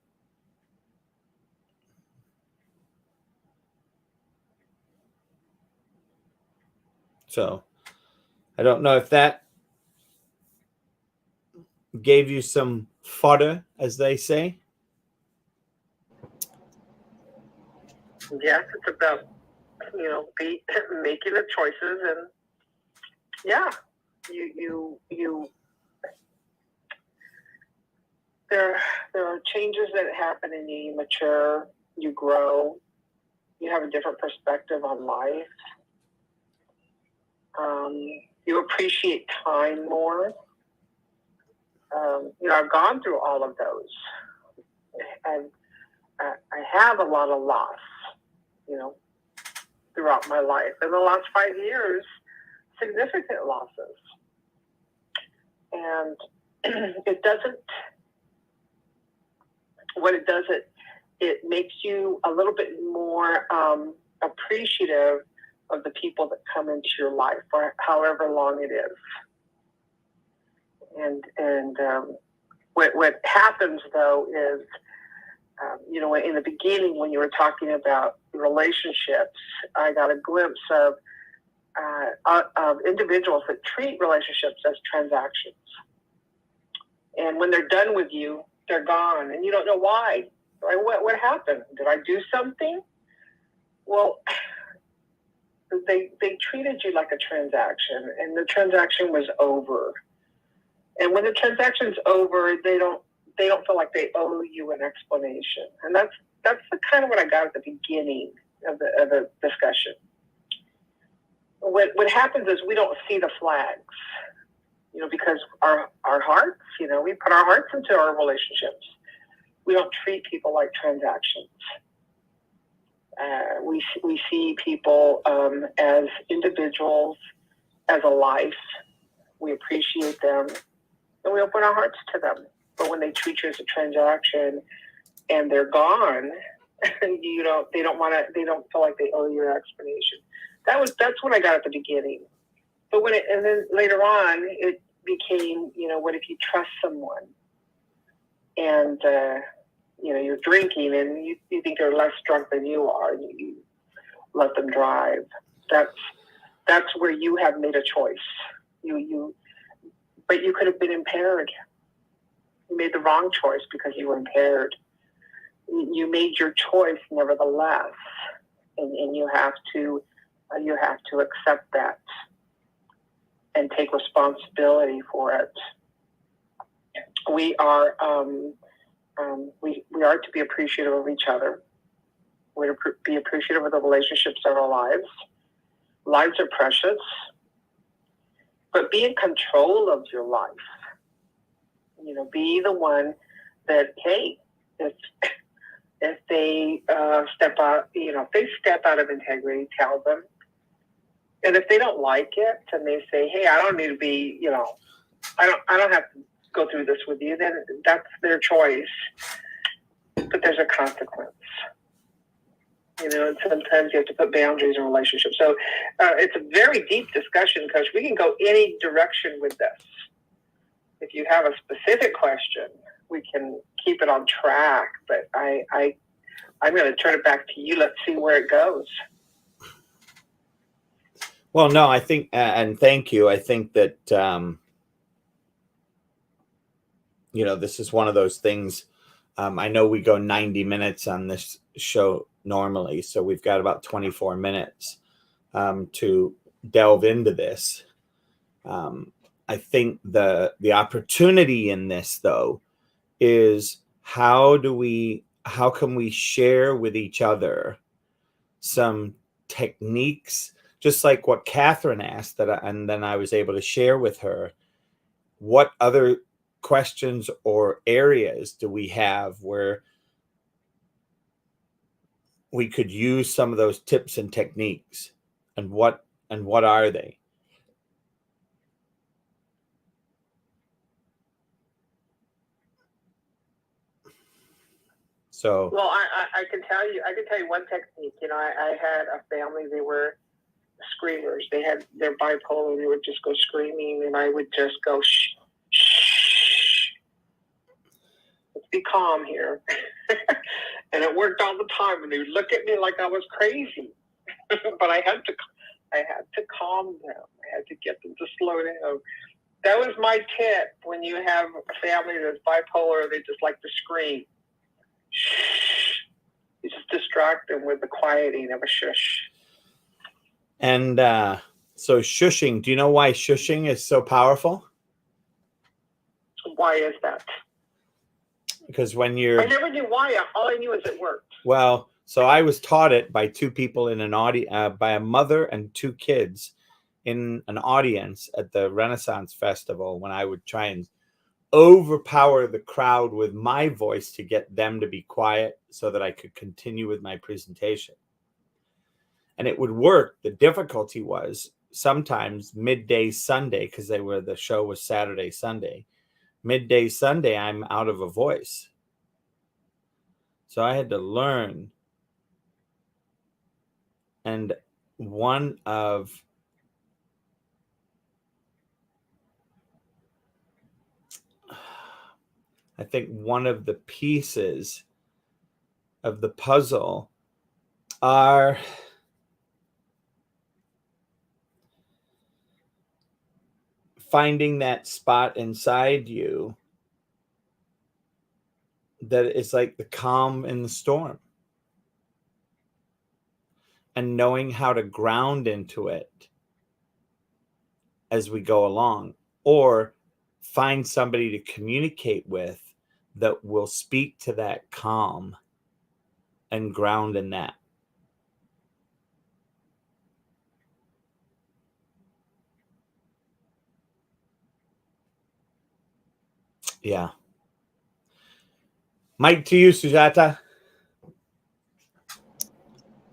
So I don't know if that gave you some fodder, as they say. Yes, it's about making the choices, and you there are changes that happen, and you mature, you grow, you have a different perspective on life. You appreciate time more. I've gone through all of those, and I have a lot of loss, throughout my life. In the last 5 years, significant losses. And it doesn't, what it does, it makes you a little bit more appreciative of the people that come into your life for however long it is. And what happens though is, in the beginning when you were talking about relationships, I got a glimpse of individuals that treat relationships as transactions. And when they're done with you, they're gone, and you don't know why. Right? What happened? Did I do something? Well, they treated you like a transaction, and the transaction was over. And when the transaction's over, they don't feel like they owe you an explanation. And that's the kind of what I got at the beginning of the discussion. What happens is we don't see the flags, because our hearts, we put our hearts into our relationships. We don't treat people like transactions. We see people as individuals, as a life. We appreciate them, and we open our hearts to them. But when they treat you as a transaction and they're gone, they don't feel like they owe you an explanation. That's what I got at the beginning. But and then later on, it became, what if you trust someone and, you're drinking and you think they're less drunk than you are, and you let them drive. That's where you have made a choice. But you could have been impaired. You made the wrong choice because you were impaired. You made your choice nevertheless, and you have to accept that and take responsibility for it. We are we are to be appreciative of each other. We're to be appreciative of the relationships of our lives. Lives are precious, but be in control of your life. Be the one that, hey, if they step out, if they step out of integrity, tell them. And if they don't like it and they say, hey, I don't need to be, I don't have to go through this with you, then that's their choice. But there's a consequence. And sometimes you have to put boundaries in relationships. So it's a very deep discussion because we can go any direction with this. If you have a specific question, we can keep it on track. But I'm going to turn it back to you. Let's see where it goes. Well, no, I think, and thank you. I think that, this is one of those things. I know we go 90 minutes on this show normally, so we've got about 24 minutes to delve into this. I think the opportunity in this, though, is how can we share with each other some techniques, just like what Katherine asked, and then I was able to share with her. What other questions or areas do we have where we could use some of those tips and techniques, and what are they? So, well, I can tell you one technique. I had a family, they were screamers. They had their bipolar, they would just go screaming, and I would just go, shh, shh. Let's be calm here. And it worked all the time, and they would look at me like I was crazy. But I had to calm them. I had to get them to slow down. That was my tip when you have a family that's bipolar, they just like to scream. Shh. You just distract them with the quieting of a shush. And so shushing, do you know why shushing is so powerful? Why is that? Because I never knew why. All I knew is it worked. Well, so I was taught it by two people in an audience, by a mother and two kids in an audience at the Renaissance Festival, when I would try and overpower the crowd with my voice to get them to be quiet so that I could continue with my presentation. And it would work. The difficulty was sometimes midday Sunday, because the show was Saturday, Sunday. midday Sunday, I'm out of a voice. So I had to learn. And one of I think one of the pieces of the puzzle are finding that spot inside you that is like the calm in the storm, and knowing how to ground into it as we go along, or find somebody to communicate with that will speak to that calm and ground in that. Yeah. Mike, to you, Sujata.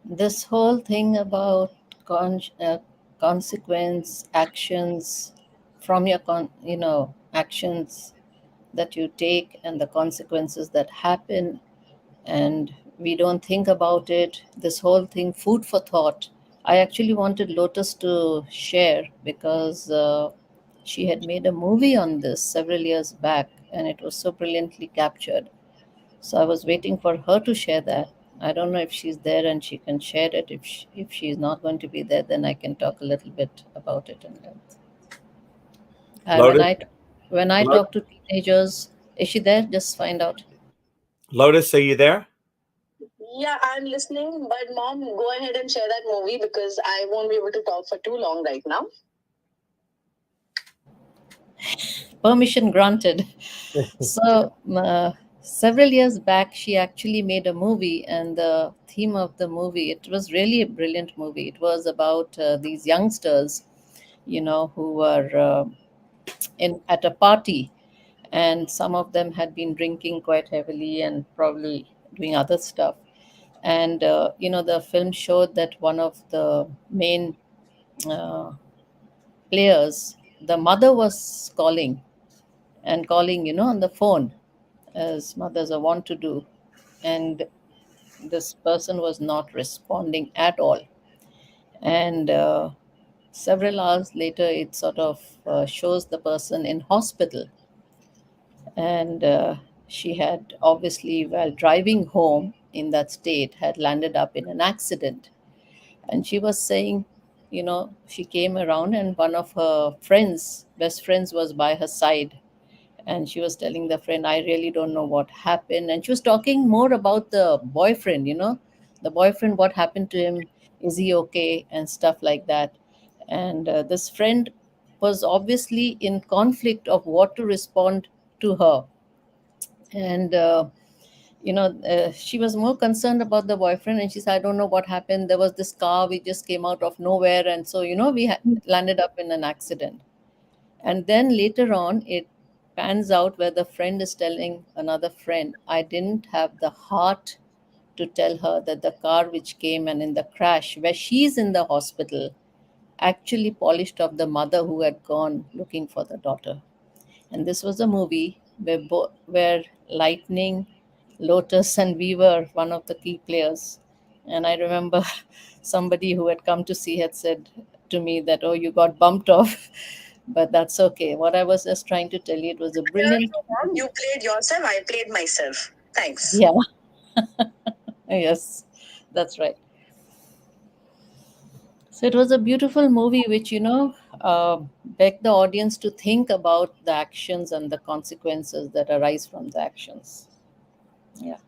This whole thing about consequence actions from your actions that you take and the consequences that happen, and we don't think about it. This whole thing, food for thought. I actually wanted Lotus to share because she had made a movie on this several years back and it was so brilliantly captured. So I was waiting for her to share that. I don't know if she's there and she can share it. If she's not going to be there, then I can talk a little bit about it in length. I, when Lotus, I when I talk to teenagers, is she there? Just find out. Lotus, are you there? Yeah, I'm listening, but mom, go ahead and share that movie because I won't be able to talk for too long right now. Permission granted. So several years back, she actually made a movie, and the theme of the movie, it was really a brilliant movie. It was about these youngsters, who were in at a party, and some of them had been drinking quite heavily and probably doing other stuff. And the film showed that one of the main uh, players, the mother was calling and calling, on the phone, as mothers are wont to do. And this person was not responding at all. And several hours later, it sort of shows the person in hospital. And she had obviously, while driving home in that state, had landed up in an accident. And she was saying, she came around and one of her friends, best friends, was by her side. And she was telling the friend, I really don't know what happened. And she was talking more about the boyfriend, the boyfriend, what happened to him, is he okay, and stuff like that. And this friend was obviously in conflict of what to respond to her. And she was more concerned about the boyfriend, and she said, I don't know what happened. There was this car, we just came out of nowhere, and so landed up in an accident. And then later on, it pans out where the friend is telling another friend, I didn't have the heart to tell her that the car which came and in the crash, where she's in the hospital, actually polished off the mother who had gone looking for the daughter. And this was a movie where Lightning, Lotus, and we were one of the key players. And I remember somebody who had come to see had said to me that, "Oh, you got bumped off," but that's okay. What I was just trying to tell you, it was a brilliant movie. You played yourself, I played myself. Thanks. Yeah, yes, that's right. So it was a beautiful movie, which begged the audience to think about the actions and the consequences that arise from the actions. Yeah.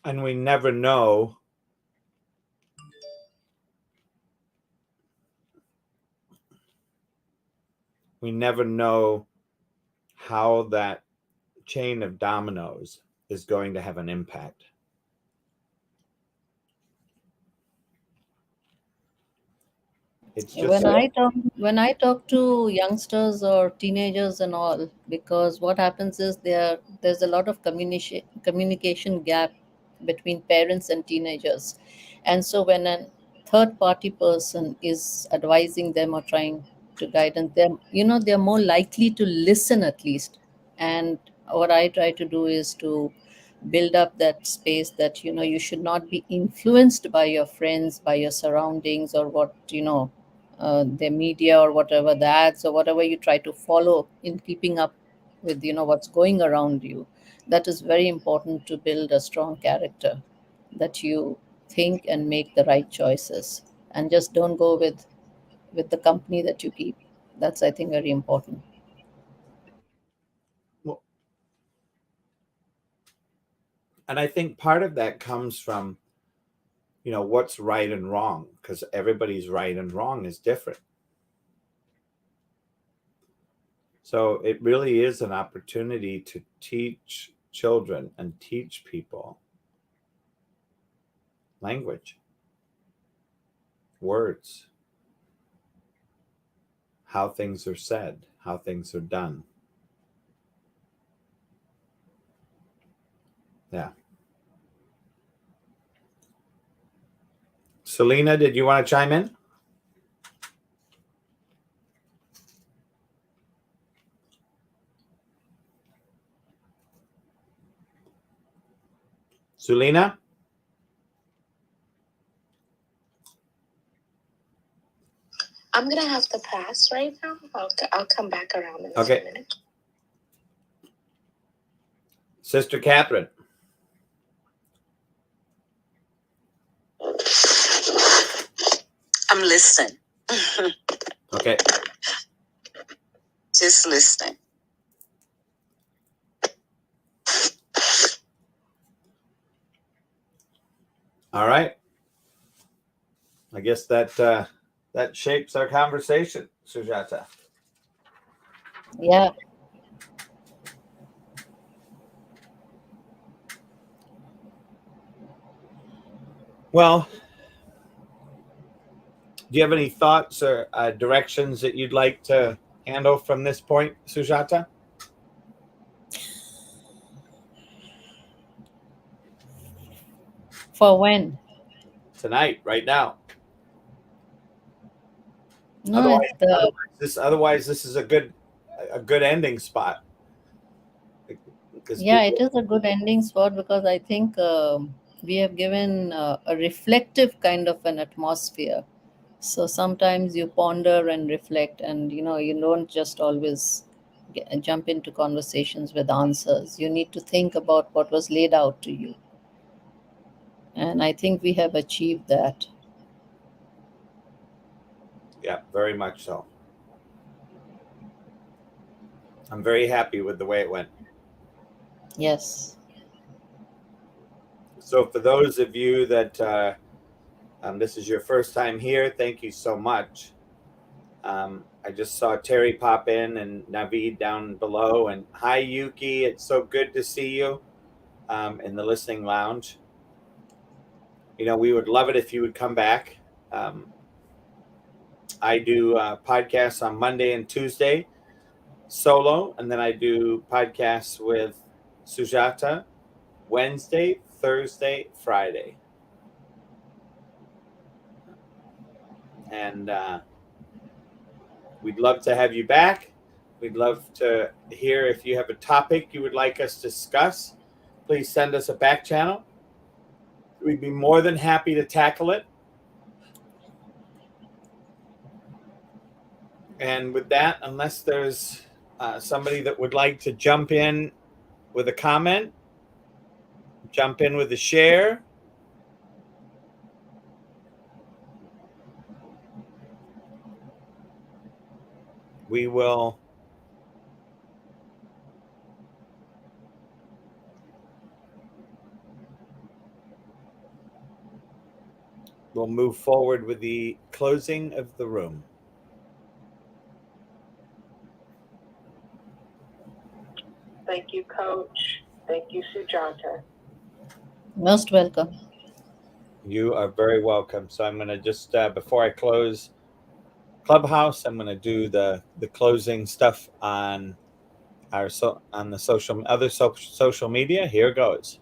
And we never know how that chain of dominoes is going to have an impact. It's just when I talk to youngsters or teenagers and all, because what happens is there's a lot of communication gap between parents and teenagers. And so when a third party person is advising them or trying to guidance, they're more likely to listen at least. And what I try to do is to build up that space that you should not be influenced by your friends, by your surroundings, or what the media or whatever, the ads or whatever you try to follow in keeping up with what's going around you. That is very important to build a strong character, that you think and make the right choices, and just don't go with the company that you keep. That's, I think, very important. Well, and I think part of that comes from, what's right and wrong, because everybody's right and wrong is different. So it really is an opportunity to teach children and teach people language, words, how things are said, how things are done. Yeah. Selena, did you want to chime in? Selena? I'm gonna have to pass right now. I'll come back around in a few minutes. Sister Katherine. I'm listening. Okay. Just listening. All right. I guess that shapes our conversation, Sujata. Yeah. Well, do you have any thoughts or directions that you'd like to handle from this point, Sujata? For when? Tonight, right now. No, Otherwise, this is a good ending spot. Yeah, it is a good ending spot, because I think we have given a reflective kind of an atmosphere. So sometimes you ponder and reflect, and you don't just always jump into conversations with answers. You need to think about what was laid out to you. And I think we have achieved that. Yeah, very much so. I'm very happy with the way it went. Yes. So for those of you that this is your first time here, thank you so much. I just saw Terry pop in and Naveed down below. And hi, Yuki. It's so good to see you in the listening lounge. We would love it if you would come back. I do podcasts on Monday and Tuesday solo, and then I do podcasts with Sujata Wednesday, Thursday, Friday. And we'd love to have you back. We'd love to hear if you have a topic you would like us to discuss. Please send us a back channel. We'd be more than happy to tackle it. And with that, unless there's somebody that would like to jump in with a comment, jump in with a share. We'll move forward with the closing of the room. Thank you, Coach. Thank you, Sujata. Most welcome. You are very welcome. So I'm going to just, before I close Clubhouse, I'm going to do the closing stuff on on the social media. Here goes.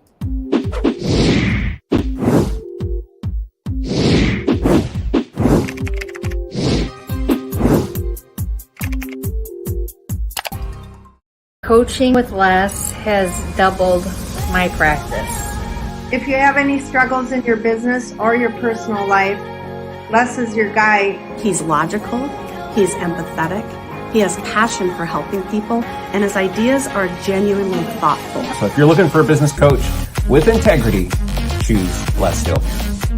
Coaching with Les has doubled my practice. If you have any struggles in your business or your personal life, Les is your guy. He's logical, he's empathetic, he has passion for helping people, and his ideas are genuinely thoughtful. So if you're looking for a business coach with integrity, choose Les Hill.